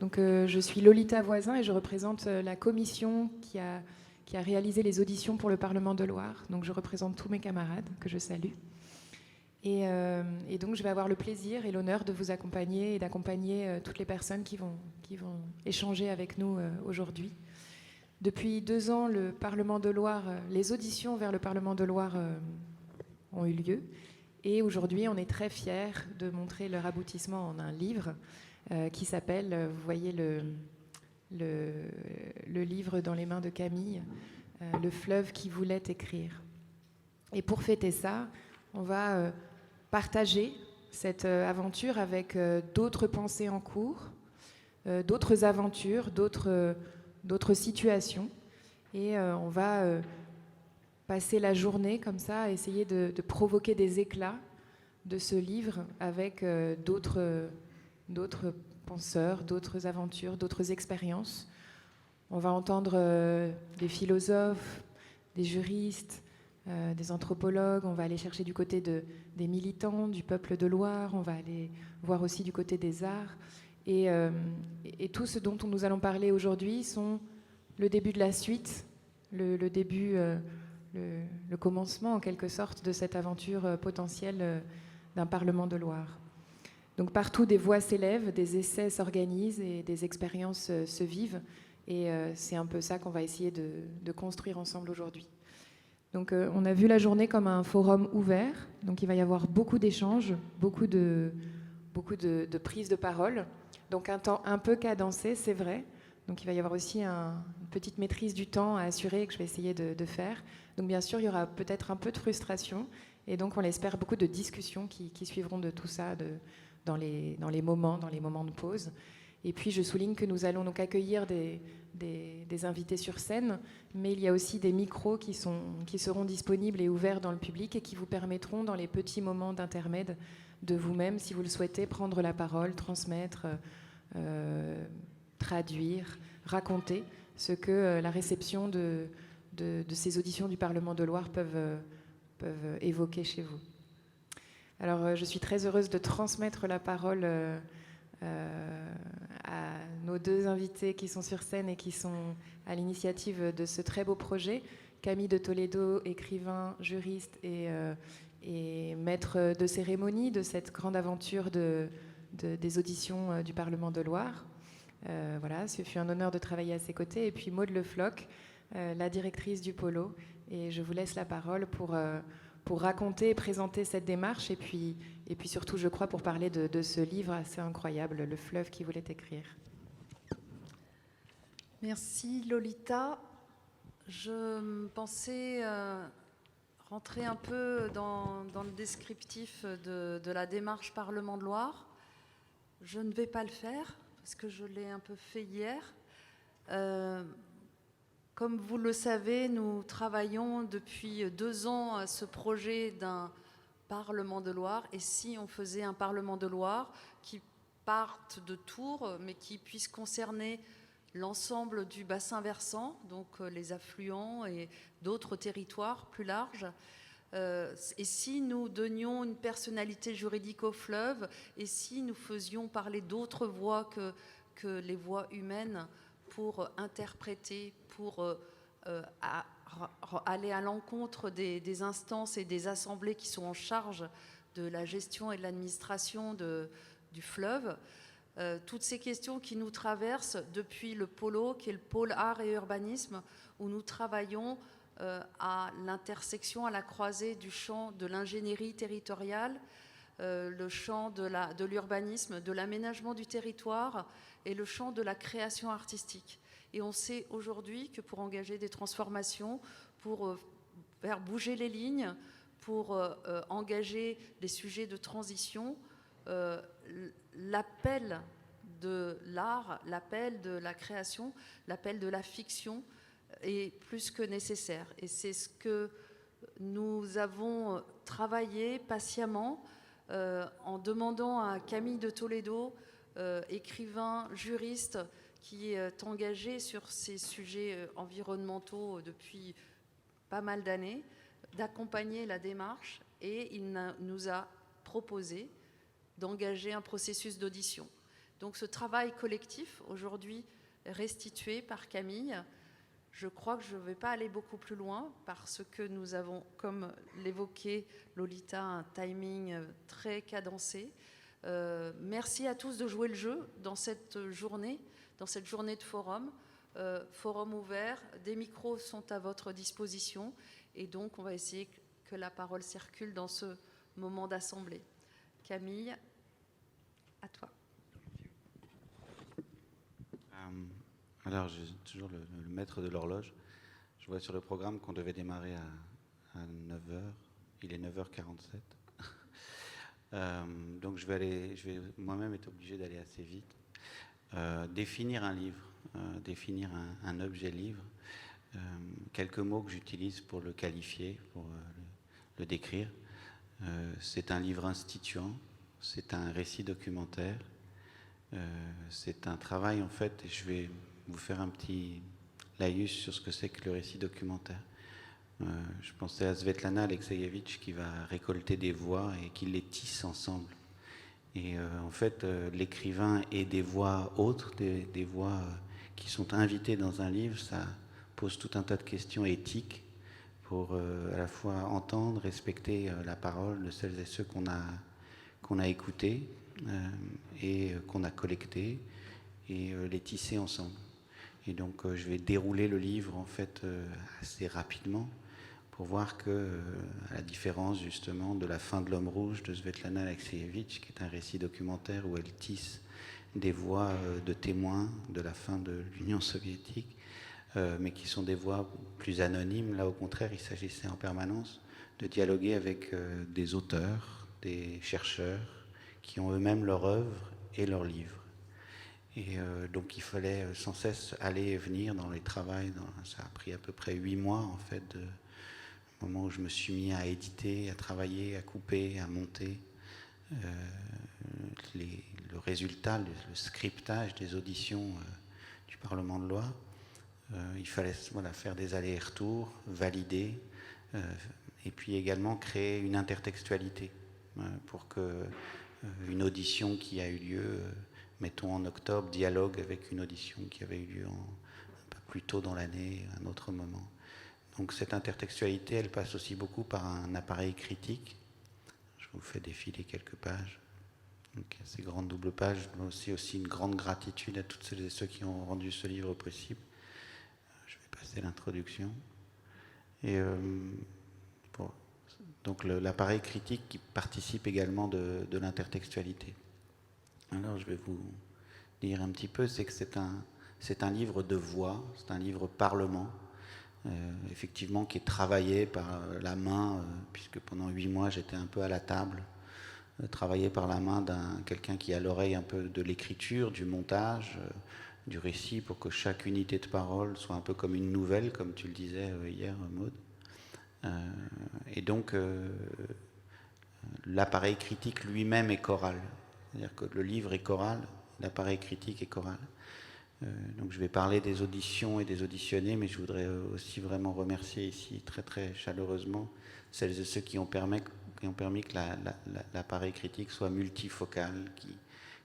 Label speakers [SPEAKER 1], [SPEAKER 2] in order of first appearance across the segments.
[SPEAKER 1] Donc, je suis Lolita Voisin et je représente la commission qui a réalisé les auditions pour le Parlement de Loire. Donc, je représente tous mes camarades que je salue. Et donc, je vais avoir le plaisir et l'honneur de vous accompagner et d'accompagner toutes les personnes qui vont échanger avec nous aujourd'hui. Depuis 2 ans, le Parlement de Loire, les auditions vers le Parlement de Loire ont eu lieu. Et aujourd'hui, on est très fiers de montrer leur aboutissement en un livre qui s'appelle, vous voyez le livre dans les mains de Camille, Le fleuve qui voulait écrire. Et pour fêter ça, on va partager cette aventure avec d'autres pensées en cours, d'autres aventures, d'autres situations. Et on va passer la journée comme ça à essayer de provoquer des éclats de ce livre avec d'autres penseurs, d'autres aventures, d'autres expériences. On va entendre des philosophes, des juristes, des anthropologues, on va aller chercher du côté des militants, du peuple de Loire, on va aller voir aussi du côté des arts. Et tout ce dont nous allons parler aujourd'hui sont le début de la suite, le début, le commencement en quelque sorte de cette aventure potentielle d'un Parlement de Loire. Donc partout, des voix s'élèvent, des essais s'organisent et des expériences se vivent. Et c'est un peu ça qu'on va essayer de construire ensemble aujourd'hui. Donc on a vu la journée comme un forum ouvert, donc il va y avoir beaucoup d'échanges, beaucoup de prises de parole, donc un temps un peu cadencé, c'est vrai, donc il va y avoir aussi une petite maîtrise du temps à assurer que je vais essayer de faire. Donc bien sûr il y aura peut-être un peu de frustration, et donc on l'espère beaucoup de discussions qui suivront de tout ça dans les moments de pause. Et puis je souligne que nous allons donc accueillir des invités sur scène, mais il y a aussi des micros qui seront disponibles et ouverts dans le public et qui vous permettront dans les petits moments d'intermède de vous-même, si vous le souhaitez, prendre la parole, transmettre, traduire, raconter ce que la réception de ces auditions du Parlement de Loire peuvent évoquer chez vous. Alors je suis très heureuse de transmettre la parole à nos 2 invités qui sont sur scène et qui sont à l'initiative de ce très beau projet. Camille de Toledo, écrivain, juriste et maître de cérémonie de cette grande aventure des auditions du Parlement de Loire. Voilà, ce fut un honneur de travailler à ses côtés. Et puis Maude Le Floch, la directrice du Polo. Et je vous laisse la parole pour raconter et présenter cette démarche et puis surtout, je crois, pour parler de ce livre assez incroyable, Le fleuve qui voulait écrire.
[SPEAKER 2] Merci Lolita. Je pensais rentrer un peu dans le descriptif de la démarche Parlement de Loire. Je ne vais pas le faire parce que je l'ai un peu fait hier. Comme vous le savez, nous travaillons depuis 2 ans à ce projet d'un Parlement de Loire. Et si on faisait un Parlement de Loire qui parte de Tours, mais qui puisse concerner l'ensemble du bassin versant, donc les affluents et d'autres territoires plus larges. Et si nous donnions une personnalité juridique au fleuve, et si nous faisions parler d'autres voix que les voix humaines pour interpréter, pour aller à l'encontre des instances et des assemblées qui sont en charge de la gestion et de l'administration du fleuve. Toutes ces questions qui nous traversent depuis le Polo, qui est le pôle art et urbanisme, où nous travaillons à l'intersection, à la croisée du champ de l'ingénierie territoriale, le champ de l'urbanisme, de l'aménagement du territoire et le champ de la création artistique. Et on sait aujourd'hui que pour engager des transformations, pour faire bouger les lignes, pour engager des sujets de transition, l'appel de l'art, l'appel de la création, l'appel de la fiction est plus que nécessaire. Et c'est ce que nous avons travaillé patiemment en demandant à Camille de Toledo, écrivain, juriste, qui est engagé sur ces sujets environnementaux depuis pas mal d'années, d'accompagner la démarche, et il nous a proposé d'engager un processus d'audition. Donc ce travail collectif, aujourd'hui restitué par Camille, je crois que je ne vais pas aller beaucoup plus loin parce que nous avons, comme l'évoquait Lolita, un timing très cadencé. Merci à tous de jouer le jeu dans cette journée de forum. Forum ouvert, des micros sont à votre disposition et donc on va essayer que la parole circule dans ce moment d'assemblée. Camille, à toi.
[SPEAKER 3] Alors, je suis toujours le maître de l'horloge. Je vois sur le programme qu'on devait démarrer à 9h. Il est 9h47. Donc, je vais moi-même être obligé d'aller assez vite. Définir un livre, définir un objet livre. Quelques mots que j'utilise pour le qualifier, pour le décrire. C'est un livre instituant, c'est un récit documentaire, c'est un travail en fait, et je vais vous faire un petit laïus sur ce que c'est que le récit documentaire. Je pensais à Svetlana Alexievitch qui va récolter des voix et qui les tisse ensemble. Et en fait, l'écrivain et des voix autres, des voix qui sont invitées dans un livre, ça pose tout un tas de questions éthiques pour à la fois entendre, respecter la parole de celles et ceux qu'on a écoutés et qu'on a collectés et les tisser ensemble. Et donc je vais dérouler le livre en fait assez rapidement pour voir que, à la différence justement de La fin de l'homme rouge de Svetlana Alexievitch, qui est un récit documentaire où elle tisse des voix de témoins de la fin de l'Union soviétique, mais qui sont des voix plus anonymes. Là, au contraire, il s'agissait en permanence de dialoguer avec des auteurs, des chercheurs, qui ont eux-mêmes leur œuvre et leur livre. Et donc, il fallait sans cesse aller et venir dans les travaux. Ça a pris à peu près 8 mois, en fait, du moment où je me suis mis à éditer, à travailler, à couper, à monter. Le résultat, le scriptage des auditions du Parlement de loi. Il fallait faire des allers-retours, valider, et puis également créer une intertextualité pour que une audition qui a eu lieu, mettons en octobre, dialogue avec une audition qui avait eu lieu un peu plus tôt dans l'année, à un autre moment. Donc cette intertextualité, elle passe aussi beaucoup par un appareil critique. Je vous fais défiler quelques pages. Donc, ces grandes doubles pages, aussi une grande gratitude à toutes celles et ceux qui ont rendu ce livre possible. Je vais passer l'introduction. Et donc l'appareil critique qui participe également de l'intertextualité. Alors je vais vous dire un petit peu, c'est que c'est un livre de voix, c'est un livre parlement, effectivement qui est travaillé par la main, puisque pendant 8 mois j'étais un peu à la table, travaillé par la main quelqu'un qui a l'oreille un peu de l'écriture, du montage, du récit, pour que chaque unité de parole soit un peu comme une nouvelle, comme tu le disais hier, Maud. Et donc, l'appareil critique lui-même est choral. C'est-à-dire que le livre est choral, l'appareil critique est choral. Donc je vais parler des auditions et des auditionnés, mais je voudrais aussi vraiment remercier ici très très chaleureusement celles et ceux qui ont permis que l'appareil critique soit multifocal,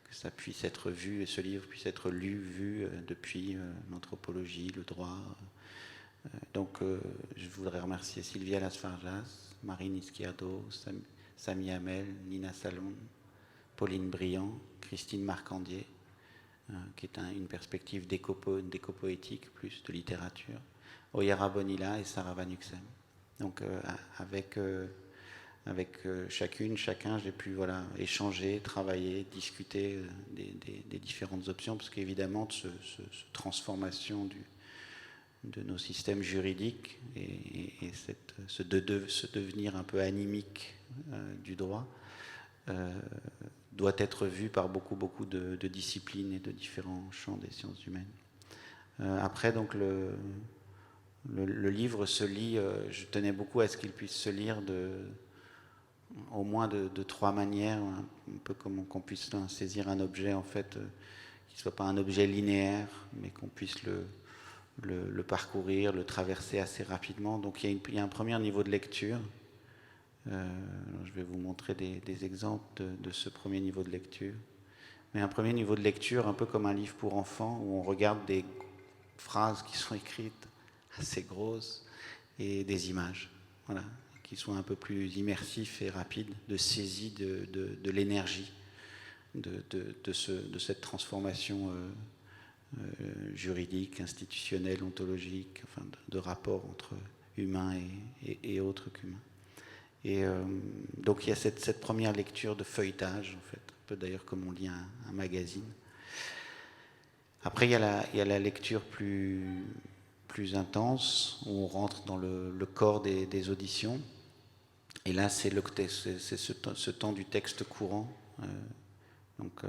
[SPEAKER 3] que ça puisse être vu, et ce livre puisse être lu, vu depuis l'anthropologie, le droit. Donc je voudrais remercier Sylvia Lasfargas, Marine Izquierdo, Samy Hamel, Nina Salon, Pauline Briand, Christine Marcandier, qui est une perspective d'éco-poétique, plus de littérature, Oyara Bonilla et Sarah Van Uxem. Donc avec chacun, j'ai pu échanger, travailler, discuter des différentes options, parce qu'évidemment, cette transformation de nos systèmes juridiques et ce devenir un peu animique du droit doit être vu par beaucoup de disciplines et de différents champs des sciences humaines. Après, donc, le livre se lit, je tenais beaucoup à ce qu'il puisse se lire au moins de 3 manières, un peu comme qu'on puisse saisir un objet, en fait, qui ne soit pas un objet linéaire, mais qu'on puisse le parcourir, le traverser assez rapidement. Donc il y a un premier niveau de lecture. Je vais vous montrer des exemples de ce premier niveau de lecture. Mais un premier niveau de lecture, un peu comme un livre pour enfants, où on regarde des phrases qui sont écrites assez grosses et des images, voilà, qui soient un peu plus immersifs et rapides, de saisie de l'énergie de cette transformation juridique, institutionnelle, ontologique, enfin de rapport entre humains et autres qu'humains. Et donc il y a cette première lecture de feuilletage, en fait, un peu d'ailleurs comme on lit un magazine. Après, il y a la lecture plus intense, où on rentre dans le corps des auditions. Et là, c'est ce temps du texte courant. Donc,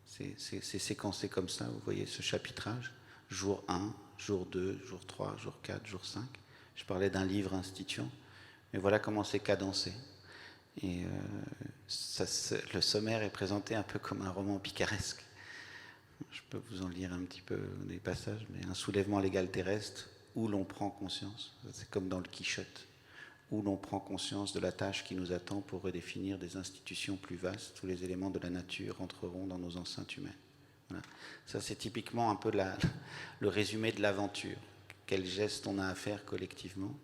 [SPEAKER 3] c'est séquencé comme ça, vous voyez ce chapitrage. Jour 1, jour 2, jour 3, jour 4, jour 5. Je parlais d'un livre instituant. Mais voilà comment c'est cadencé. Et le sommaire est présenté un peu comme un roman picaresque. Je peux vous en lire un petit peu des passages, mais un soulèvement légal terrestre où l'on prend conscience, c'est comme dans le Quichotte, où l'on prend conscience de la tâche qui nous attend pour redéfinir des institutions plus vastes. Tous les éléments de la nature entreront dans nos enceintes humaines. Voilà. Ça, c'est typiquement un peu le résumé de l'aventure. Quel geste on a à faire collectivement.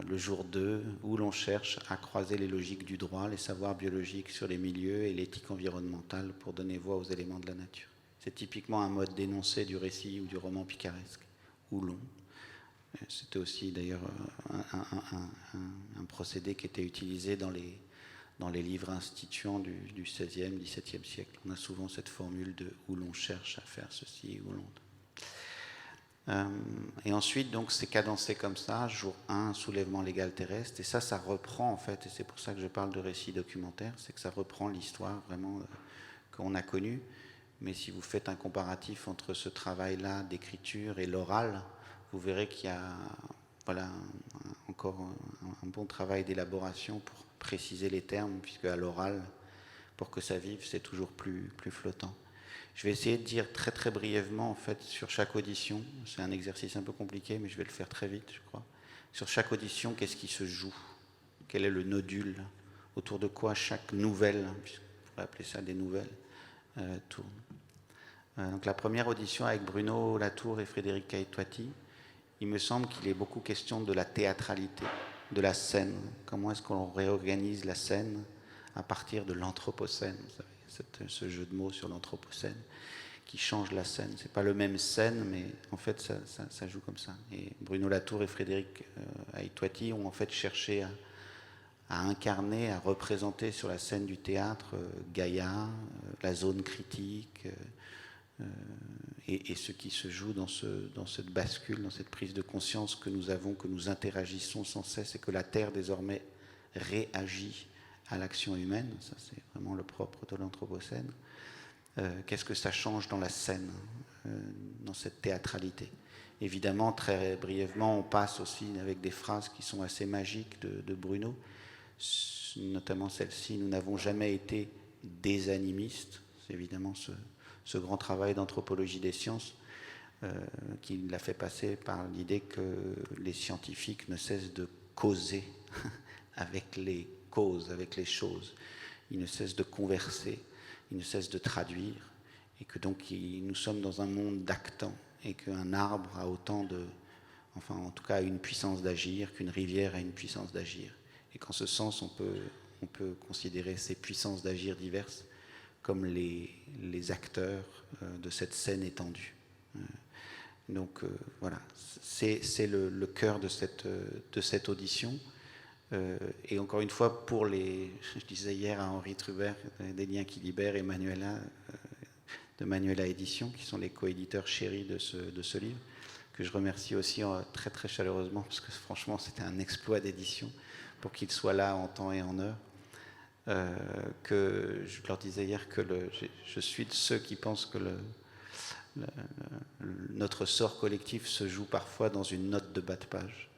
[SPEAKER 3] Le jour 2, où l'on cherche à croiser les logiques du droit, les savoirs biologiques sur les milieux et l'éthique environnementale pour donner voix aux éléments de la nature. C'est typiquement un mode d'énoncé du récit ou du roman picaresque, ou long. C'était aussi d'ailleurs un procédé qui était utilisé dans les livres instituants du XVIe, XVIIe siècle. On a souvent cette formule de « où l'on cherche à faire ceci ou l'autre ». Et ensuite, donc, c'est cadencé comme ça, jour 1, soulèvement légal terrestre, et ça reprend en fait, et c'est pour ça que je parle de récit documentaire, c'est que ça reprend l'histoire vraiment qu'on a connue, mais si vous faites un comparatif entre ce travail-là d'écriture et l'oral, vous verrez qu'il y a encore un bon travail d'élaboration pour préciser les termes, puisque à l'oral, pour que ça vive, c'est toujours plus flottant. Je vais essayer de dire très très brièvement en fait sur chaque audition. C'est un exercice un peu compliqué, mais je vais le faire très vite, je crois. Sur chaque audition, qu'est-ce qui se joue? Quel est le nodule? Autour de quoi chaque nouvelle, on pourrait appeler ça des nouvelles, tourne. Donc la première audition avec Bruno Latour et Frédéric Caettuati, il me semble qu'il est beaucoup question de la théâtralité, de la scène. Comment est-ce qu'on réorganise la scène à partir de l'anthropocène, vous savez, ce jeu de mots sur l'anthropocène qui change la scène. C'est pas le même scène, mais en fait ça joue comme ça. Et Bruno Latour et Frédéric Caettuati ont en fait cherché à incarner, à représenter sur la scène du théâtre Gaïa, la zone critique, et ce qui se joue dans cette bascule, dans cette prise de conscience que nous avons, que nous interagissons sans cesse, et que la Terre désormais réagit à l'action humaine. Ça, c'est vraiment le propre de l'anthropocène. Qu'est-ce que ça change dans la scène, dans cette théâtralité? Évidemment, très brièvement, on passe aussi avec des phrases qui sont assez magiques de Bruno, notamment celle-ci: nous n'avons jamais été des animistes. C'est évidemment ce grand travail d'anthropologie des sciences qui l'a fait passer par l'idée que les scientifiques ne cessent de causer avec les causes, avec les choses. Ils ne cessent de converser, ils ne cessent de traduire, et que donc nous sommes dans un monde d'actants, et qu'un arbre a autant enfin en tout cas une puissance d'agir, qu'une rivière a une puissance d'agir. Et qu'en ce sens, on peut considérer ces puissances d'agir diverses comme les acteurs de cette scène étendue. Donc voilà, c'est le cœur de cette audition. Et encore une fois, je disais hier à Henri Trubert, des liens qui libèrent, et Manuela, de Manuela Édition, qui sont les coéditeurs chéris de ce livre, que je remercie aussi très très chaleureusement, parce que franchement c'était un exploit d'édition, pour qu'ils soient là en temps et en heure. Que je leur disais hier que je suis de ceux qui pensent que notre sort collectif se joue parfois dans une note de bas de page.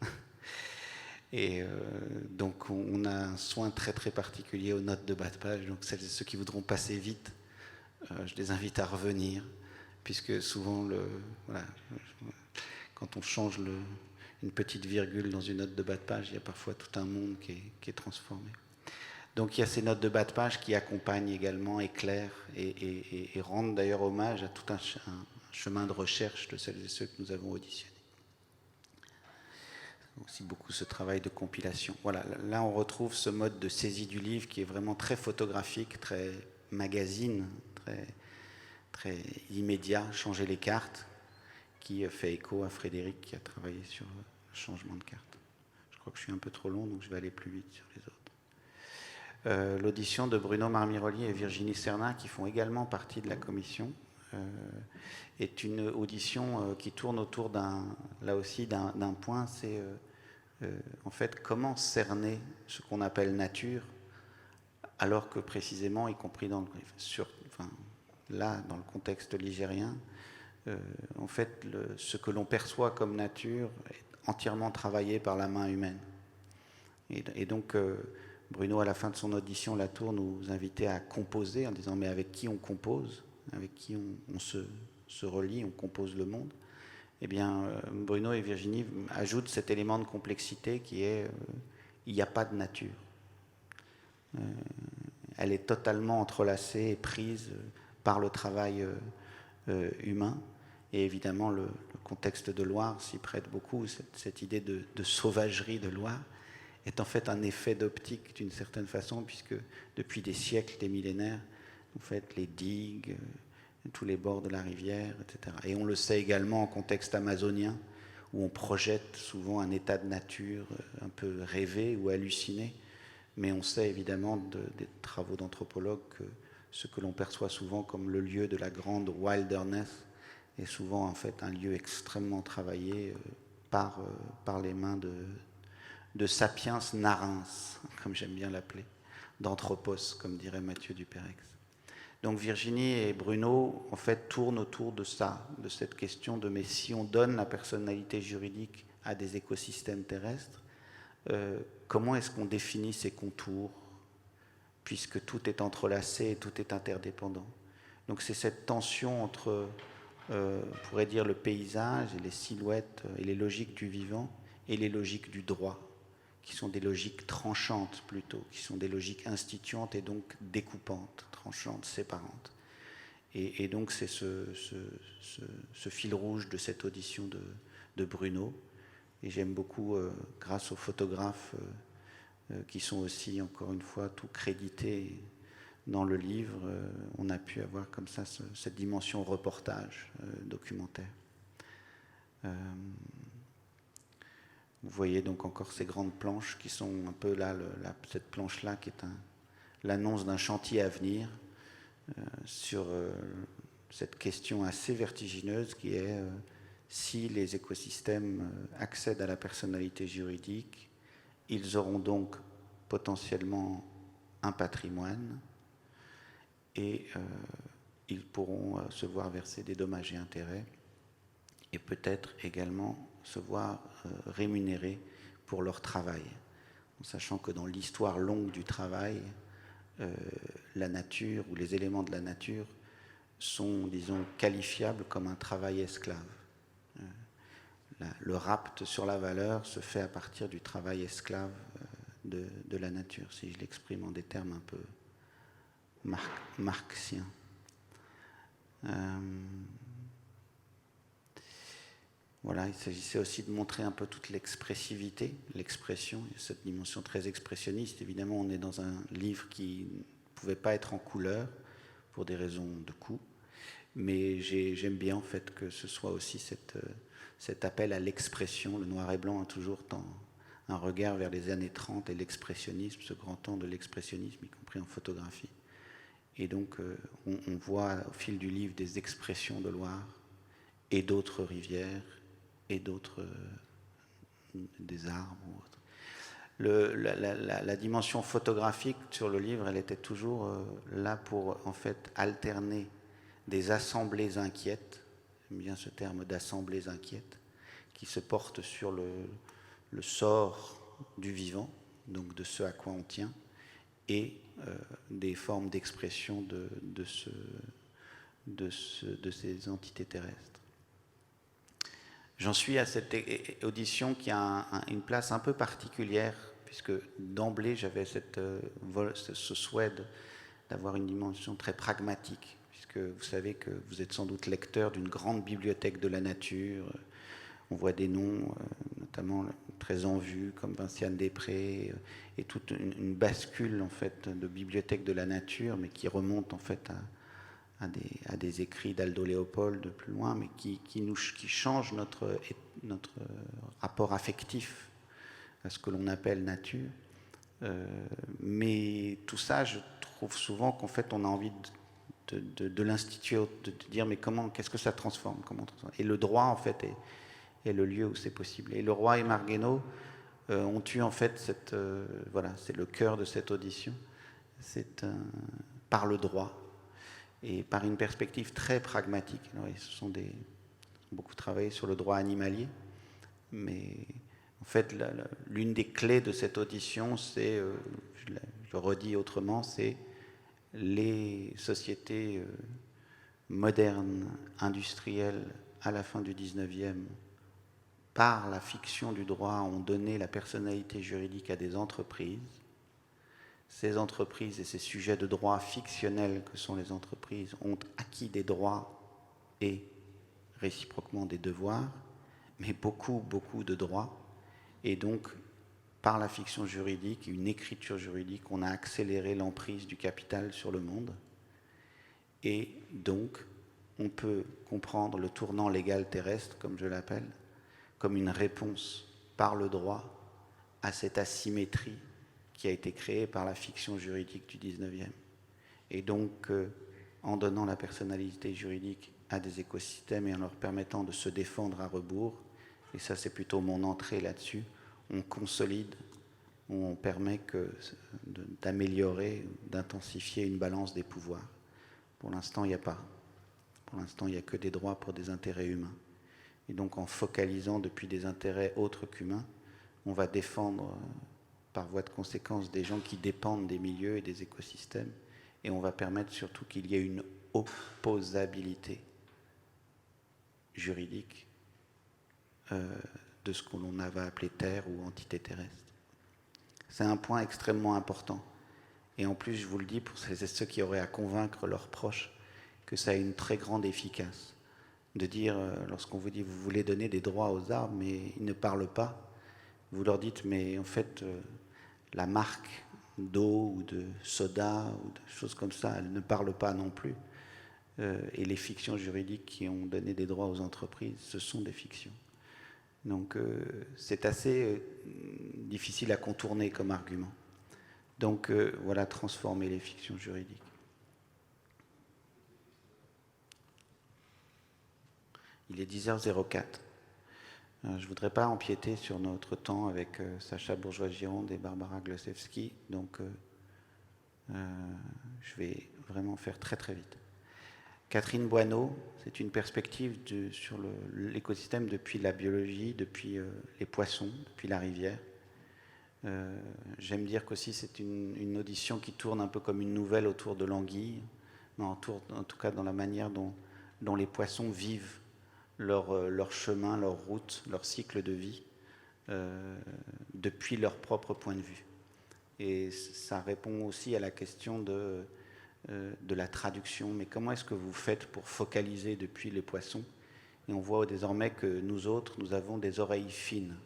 [SPEAKER 3] Et donc on a un soin très très particulier aux notes de bas de page. Donc celles et ceux qui voudront passer vite, je les invite à revenir, puisque souvent quand on change une petite virgule dans une note de bas de page, il y a parfois tout un monde qui est transformé. Donc il y a ces notes de bas de page qui accompagnent également, éclairent et rendent d'ailleurs hommage à tout un chemin de recherche de celles et ceux que nous avons auditionnés. Aussi beaucoup ce travail de compilation. Voilà, là on retrouve ce mode de saisie du livre qui est vraiment très photographique, très magazine, très immédiat, changer les cartes, qui fait écho à Frédéric qui a travaillé sur le changement de carte. Je crois que je suis un peu trop long, donc je vais aller plus vite sur les autres. L'audition de Bruno Marmiroli et Virginie Sernin, qui font également partie de la commission, est une audition qui tourne autour là aussi d'un point, c'est en fait comment cerner ce qu'on appelle nature, alors que précisément, y compris dans là, dans le contexte ligérien, en fait, ce que l'on perçoit comme nature est entièrement travaillé par la main humaine. Et donc, Bruno, à la fin de son audition, Latour nous invitait à composer en disant mais avec qui on compose, avec qui on se relie, on compose le monde. Eh bien, Bruno et Virginie ajoutent cet élément de complexité qui est il n'y a pas de nature. Elle est totalement entrelacée et prise par le travail humain. Et évidemment, le contexte de Loire s'y prête beaucoup. Cette idée de sauvagerie de Loire est en fait un effet d'optique d'une certaine façon, puisque depuis des siècles, des millénaires, en fait, les digues, tous les bords de la rivière, etc. Et on le sait également en contexte amazonien, où on projette souvent un état de nature un peu rêvé ou halluciné. Mais on sait évidemment des travaux d'anthropologues que ce que l'on perçoit souvent comme le lieu de la grande wilderness est souvent en fait un lieu extrêmement travaillé par les mains de sapiens narins, comme j'aime bien l'appeler, d'anthropos, comme dirait Mathieu Duperex. Donc Virginie et Bruno en fait tournent autour de ça, de cette question de mais si on donne la personnalité juridique à des écosystèmes terrestres, comment est-ce qu'on définit ces contours, puisque tout est entrelacé et tout est interdépendant. Donc c'est cette tension entre, on pourrait dire, le paysage et les silhouettes et les logiques du vivant et les logiques du droit, qui sont des logiques tranchantes plutôt, qui sont des logiques instituantes et donc découpantes, tranchantes, séparantes. Et donc c'est ce fil rouge de cette audition de Bruno. Et j'aime beaucoup, grâce aux photographes qui sont aussi, encore une fois, tout crédités dans le livre, on a pu avoir comme ça cette dimension reportage, documentaire. Vous voyez donc encore ces grandes planches qui sont un peu là, cette planche-là qui est l'annonce d'un chantier à venir sur cette question assez vertigineuse qui est si les écosystèmes accèdent à la personnalité juridique, ils auront donc potentiellement un patrimoine et ils pourront se voir verser des dommages et intérêts et peut-être également se voir rémunérés pour leur travail, en sachant que dans l'histoire longue du travail, la nature ou les éléments de la nature sont, disons, qualifiables comme un travail esclave. Le rapt sur la valeur se fait à partir du travail esclave de la nature, si je l'exprime en des termes un peu marxiens. Voilà, il s'agissait aussi de montrer un peu toute l'expressivité, l'expression, cette dimension très expressionniste. Évidemment, on est dans un livre qui ne pouvait pas être en couleur pour des raisons de coût, mais j'aime bien en fait que ce soit aussi cet appel à l'expression. Le noir et blanc a toujours un regard vers les années 30 et l'expressionnisme, ce grand temps de l'expressionnisme, y compris en photographie. Et donc, on voit au fil du livre des expressions de Loire et d'autres rivières et d'autres, des arbres ou autres. La dimension photographique sur le livre, elle était toujours là pour, en fait, alterner des assemblées inquiètes, j'aime bien ce terme d'assemblées inquiètes, qui se portent sur le sort du vivant, donc de ce à quoi on tient, et des formes d'expression de ces entités terrestres. J'en suis à cette audition qui a une place un peu particulière puisque d'emblée j'avais ce souhait d'avoir une dimension très pragmatique, puisque vous savez que vous êtes sans doute lecteur d'une grande bibliothèque de la nature. On voit des noms, notamment très en vue, comme Vinciane Després, et toute une bascule en fait de bibliothèque de la nature, mais qui remonte en fait à des écrits d'Aldo Léopold de plus loin, mais qui changent notre rapport affectif à ce que l'on appelle nature. Mais tout ça, je trouve souvent qu'en fait, on a envie de l'instituer, de dire mais qu'est-ce que ça transforme, Et le droit, en fait, est le lieu où c'est possible. Et Leroy et Marguenot ont eu en fait c'est le cœur de cette audition, c'est par le droit et par une perspective très pragmatique. Alors, ils ont beaucoup travaillé sur le droit animalier, mais en fait l'une des clés de cette audition, c'est, je le redis autrement, c'est les sociétés modernes, industrielles, à la fin du 19e, par la fiction du droit, ont donné la personnalité juridique à des entreprises. Ces entreprises et ces sujets de droit fictionnels que sont les entreprises ont acquis des droits et réciproquement des devoirs, mais beaucoup de droits. Et donc, par la fiction juridique, une écriture juridique, on a accéléré l'emprise du capital sur le monde. Et donc, on peut comprendre le tournant légal terrestre, comme je l'appelle, comme une réponse par le droit à cette asymétrie qui a été créée par la fiction juridique du 19e. Et donc, en donnant la personnalité juridique à des écosystèmes et en leur permettant de se défendre à rebours, et ça c'est plutôt mon entrée là-dessus, on consolide, on permet d'améliorer, d'intensifier une balance des pouvoirs. Pour l'instant, il n'y a pas. Pour l'instant, il n'y a que des droits pour des intérêts humains. Et donc, en focalisant depuis des intérêts autres qu'humains, on va défendre, par voie de conséquence, des gens qui dépendent des milieux et des écosystèmes. Et on va permettre surtout qu'il y ait une opposabilité juridique de ce que l'on avait appelé terre ou entité terrestre. C'est un point extrêmement important. Et en plus, je vous le dis, pour ceux qui auraient à convaincre leurs proches, que ça a une très grande efficace. De dire, lorsqu'on vous dit, vous voulez donner des droits aux arbres, mais ils ne parlent pas, vous leur dites, mais en fait, la marque d'eau ou de soda ou de choses comme ça, elle ne parle pas non plus. Et les fictions juridiques qui ont donné des droits aux entreprises, ce sont des fictions. Donc, c'est assez difficile à contourner comme argument. Donc, voilà, transformer les fictions juridiques. Il est 10h04. Je ne voudrais pas empiéter sur notre temps avec Sacha Bourgeois-Gironde et Barbara Glosewski, donc je vais vraiment faire très très vite. Catherine Boineau, c'est une perspective sur l'écosystème depuis la biologie, depuis les poissons, depuis la rivière. J'aime dire qu'aussi c'est une audition qui tourne un peu comme une nouvelle autour de l'anguille, mais en tout cas dans la manière dont les poissons vivent leur chemin, leur route, leur cycle de vie depuis leur propre point de vue. Et ça répond aussi à la question de la traduction. Mais comment est-ce que vous faites pour focaliser depuis les poissons? Et on voit désormais que nous autres, nous avons des oreilles fines.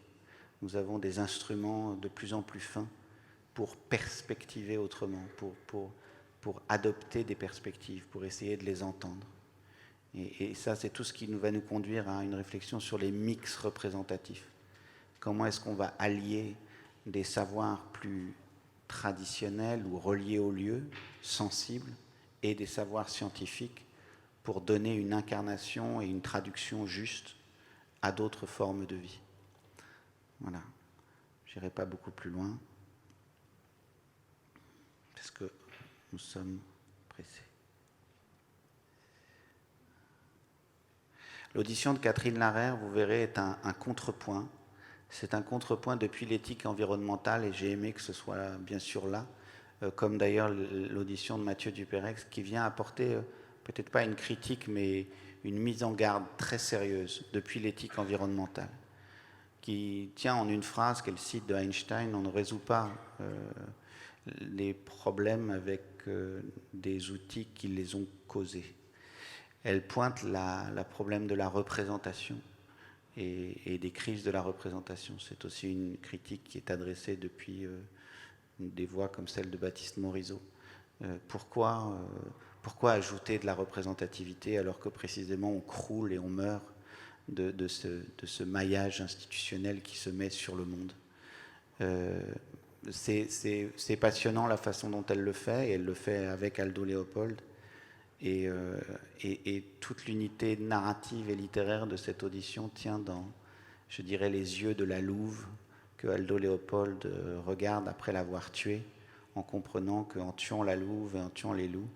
[SPEAKER 3] Nous avons des instruments de plus en plus fins pour perspectiver autrement, pour adopter des perspectives, pour essayer de les entendre. Et ça, c'est tout ce qui va nous conduire à une réflexion sur les mix représentatifs. Comment est-ce qu'on va allier des savoirs plus traditionnels ou reliés au lieu, sensibles, et des savoirs scientifiques pour donner une incarnation et une traduction juste à d'autres formes de vie. Voilà. Je n'irai pas beaucoup plus loin, parce que nous sommes pressés. L'audition de Catherine Larère, vous verrez, est un contrepoint. C'est un contrepoint depuis l'éthique environnementale, et j'ai aimé que ce soit bien sûr là, comme d'ailleurs l'audition de Mathieu Dupérex, qui vient apporter, peut-être pas une critique, mais une mise en garde très sérieuse depuis l'éthique environnementale. qui tient en une phrase qu'elle cite de Einstein: on ne résout pas les problèmes avec des outils qui les ont causés. Elle pointe le problème de la représentation et des crises de la représentation. C'est aussi une critique qui est adressée depuis des voix comme celle de Baptiste Morisot. Pourquoi ajouter de la représentativité alors que précisément on croule et on meurt de ce maillage institutionnel qui se met sur le monde? C'est passionnant la façon dont elle le fait, et elle le fait avec Aldo Leopold. Et toute l'unité narrative et littéraire de cette audition tient dans, je dirais, les yeux de la louve que Aldo Leopold regarde après l'avoir tuée, en comprenant qu'en tuant la louve et en tuant les loups,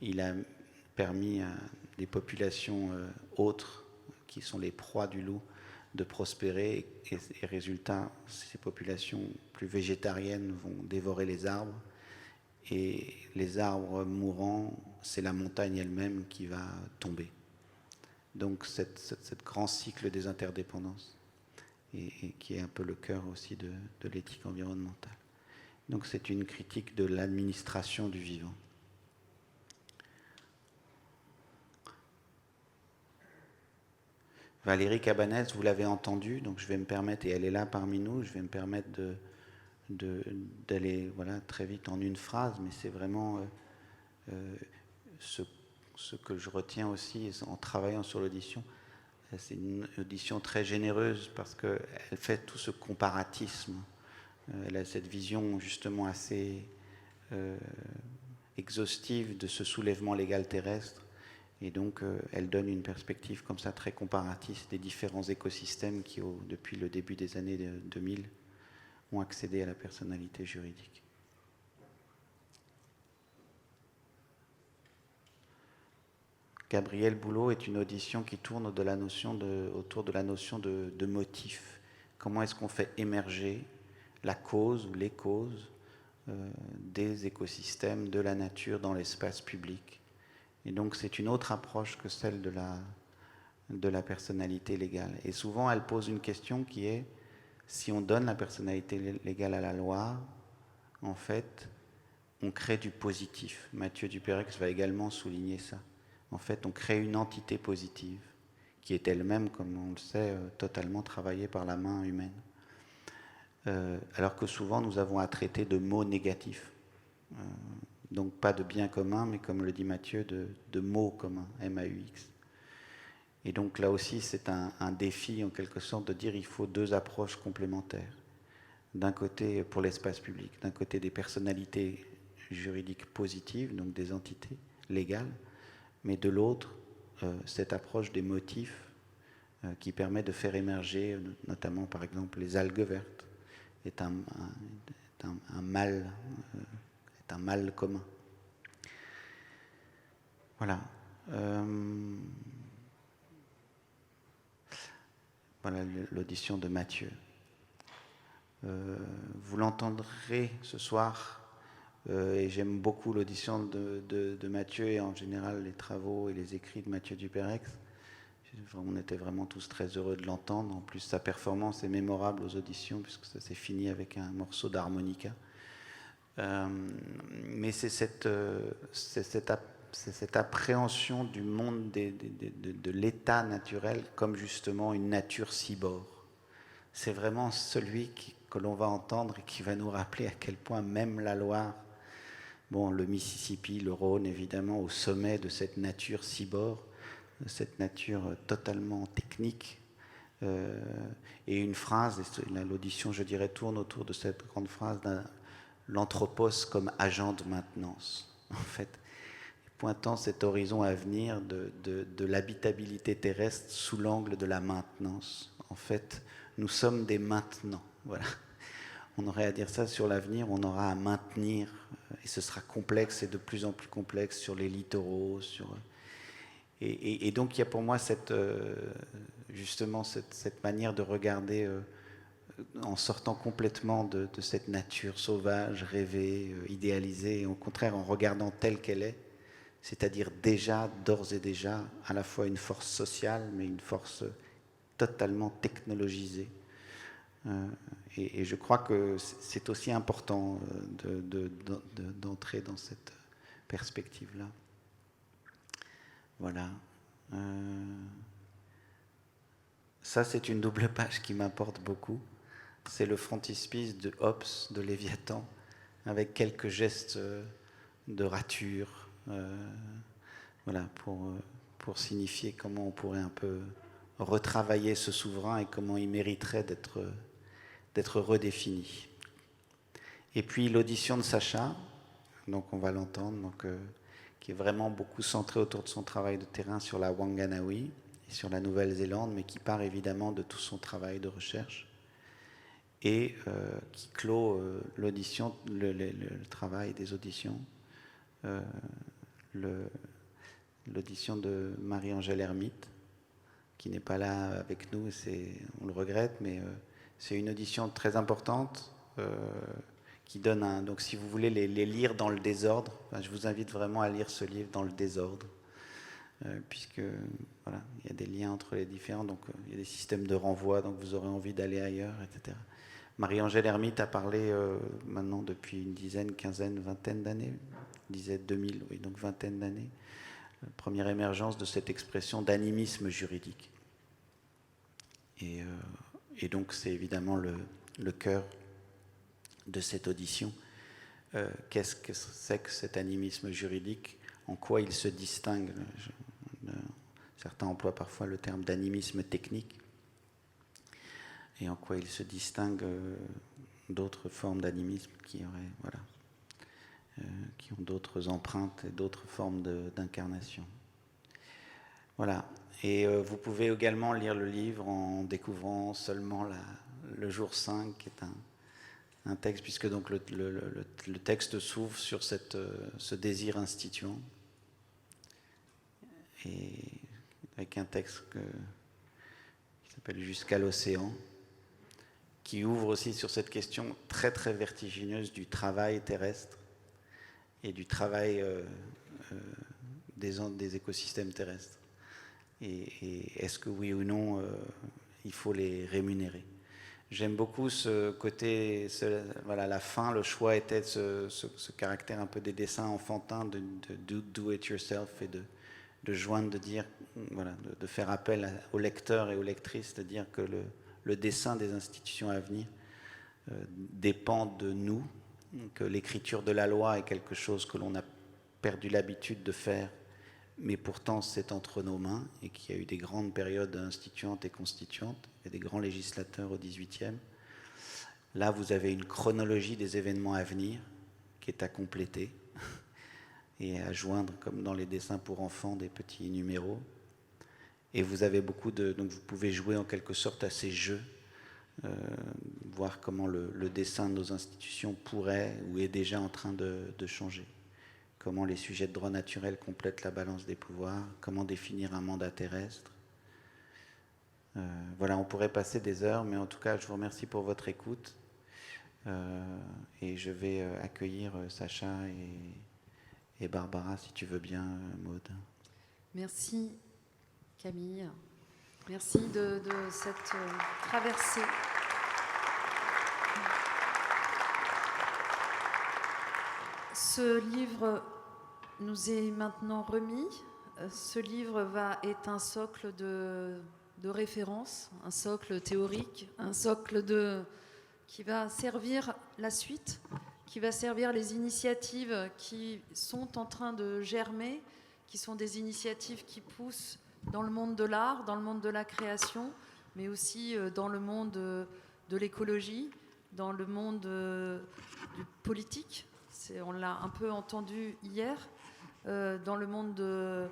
[SPEAKER 3] il a permis à des populations autres, qui sont les proies du loup, de prospérer. Et résultat, ces populations plus végétariennes vont dévorer les arbres. Et les arbres mourants, c'est la montagne elle-même qui va tomber. Donc cette grand cycle des interdépendances, et qui est un peu le cœur aussi de l'éthique environnementale. Donc c'est une critique de l'administration du vivant. Valérie Cabanès, vous l'avez entendu, donc je vais me permettre, et elle est là parmi nous, je vais me permettre d'aller très vite en une phrase, mais c'est vraiment ce que je retiens aussi en travaillant sur l'audition. C'est une audition très généreuse parce qu'elle fait tout ce comparatisme. Elle a cette vision justement assez exhaustive de ce soulèvement légal terrestre, et donc elle donne une perspective comme ça très comparatiste des différents écosystèmes qui, depuis le début des années 2000, ont accédé à la personnalité juridique. Gabriel Boulot est une audition qui tourne autour de la notion de motif. Comment est-ce qu'on fait émerger la cause ou les causes des écosystèmes, de la nature dans l'espace public? Et donc c'est une autre approche que celle de la personnalité légale. Et souvent elle pose une question qui est: si on donne la personnalité légale à la loi, en fait, on crée du positif. Mathieu Duperex va également souligner ça. En fait, on crée une entité positive qui est elle-même, comme on le sait, totalement travaillée par la main humaine. Alors que souvent, nous avons à traiter de mots négatifs. Donc pas de bien commun, mais comme le dit Mathieu, de mots communs, M-A-U-X. Et donc là aussi, c'est un défi en quelque sorte de dire il faut deux approches complémentaires. D'un côté, pour l'espace public, d'un côté des personnalités juridiques positives, donc des entités légales, mais de l'autre, cette approche des motifs qui permet de faire émerger, notamment par exemple les algues vertes, est un mal commun. Voilà. Voilà l'audition de Mathieu. Vous l'entendrez ce soir, et j'aime beaucoup l'audition de Mathieu et en général les travaux et les écrits de Mathieu Duperex. On était vraiment tous très heureux de l'entendre. En plus, sa performance est mémorable aux auditions puisque ça s'est fini avec un morceau d'harmonica. Mais c'est cette appréhension du monde de l'état naturel comme justement une nature cyborg. C'est vraiment celui que l'on va entendre et qui va nous rappeler à quel point même la Loire, le Mississippi, le Rhône évidemment, au sommet de cette nature cyborg, cette nature totalement technique. Et une phrase, et l'audition je dirais tourne autour de cette grande phrase l'anthropos comme agent de maintenance. En fait, pointant cet horizon à venir de l'habitabilité terrestre sous l'angle de la maintenance. En fait, nous sommes des maintenants. Voilà. On aurait à dire ça sur l'avenir, on aura à maintenir, et ce sera complexe et de plus en plus complexe sur les littoraux. Et donc il y a pour moi justement cette manière de regarder en sortant complètement de cette nature sauvage, rêvée, idéalisée, et au contraire en regardant telle qu'elle est, c'est-à-dire d'ores et déjà, à la fois une force sociale, mais une force totalement technologisée, Et je crois que c'est aussi important d'entrer dans cette perspective-là. Voilà. Ça, c'est une double page qui m'importe beaucoup. C'est le frontispice de Hobbes, de Léviathan, avec quelques gestes de rature, voilà, pour signifier comment on pourrait un peu retravailler ce souverain et comment il mériterait d'être redéfini. Et puis l'audition de Sacha, donc on va l'entendre, donc, qui est vraiment beaucoup centrée autour de son travail de terrain sur la Whanganui et sur la Nouvelle-Zélande, mais qui part évidemment de tout son travail de recherche et qui clôt l'audition, le travail des auditions, l'audition de Marie-Angèle Hermite, qui n'est pas là avec nous, on le regrette, mais c'est une audition très importante qui donne donc si vous voulez les lire dans le désordre, je vous invite vraiment à lire ce livre dans le désordre, puisque voilà, il y a des liens entre les différents, donc il y a des systèmes de renvoi, donc vous aurez envie d'aller ailleurs, etc. Marie-Angèle Hermite a parlé maintenant depuis une dizaine, quinzaine, vingtaine d'années, disait 2000, oui, donc vingtaine d'années, première émergence de cette expression d'animisme juridique. Et donc c'est évidemment le cœur de cette audition. Qu'est-ce que c'est que cet animisme juridique? En quoi il se distingue? Certains emploient parfois le terme d'animisme technique. Et en quoi il se distingue d'autres formes d'animisme qui ont d'autres empreintes et d'autres formes d'incarnation. Voilà. Et vous pouvez également lire le livre en découvrant seulement le jour 5, qui est un texte, puisque donc le texte s'ouvre sur ce désir instituant, et avec un texte qui s'appelle « Jusqu'à l'océan », qui ouvre aussi sur cette question très très vertigineuse du travail terrestre et du travail des écosystèmes terrestres. Et est-ce que oui ou non, il faut les rémunérer? J'aime beaucoup ce côté, voilà, la fin, le choix était ce caractère un peu des dessins enfantins de do it yourself et de joindre, de dire, voilà, de faire appel aux lecteurs et aux lectrices, de dire que le dessin des institutions à venir dépend de nous, que l'écriture de la loi est quelque chose que l'on a perdu l'habitude de faire, mais pourtant c'est entre nos mains, et qu'il y a eu des grandes périodes instituantes et constituantes, et des grands législateurs au XVIIIe. Là, vous avez une chronologie des événements à venir qui est à compléter et à joindre, comme dans les dessins pour enfants, des petits numéros. Et vous avez beaucoup donc vous pouvez jouer en quelque sorte à ces jeux, voir comment le dessin de nos institutions pourrait ou est déjà en train de changer. Comment les sujets de droit naturel complètent la balance des pouvoirs, comment définir un mandat terrestre. Voilà, on pourrait passer des heures, mais en tout cas, je vous remercie pour votre écoute. Et je vais accueillir Sacha et Barbara, si tu veux bien, Maude.
[SPEAKER 2] Merci, Camille. Merci de cette traversée. Ce livre nous est maintenant remis. Ce livre est un socle de référence, un socle théorique, un socle qui va servir la suite, qui va servir les initiatives qui sont en train de germer, qui sont des initiatives qui poussent dans le monde de l'art, dans le monde de la création, mais aussi dans le monde de l'écologie, dans le monde du politique. On l'a un peu entendu hier, dans le monde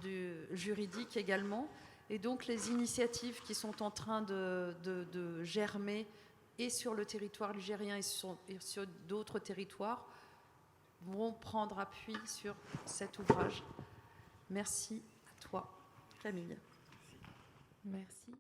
[SPEAKER 2] du juridique également. Et donc les initiatives qui sont en train de germer et sur le territoire ligérien et sur d'autres territoires vont prendre appui sur cet ouvrage. Merci à toi, Camille.
[SPEAKER 1] Merci.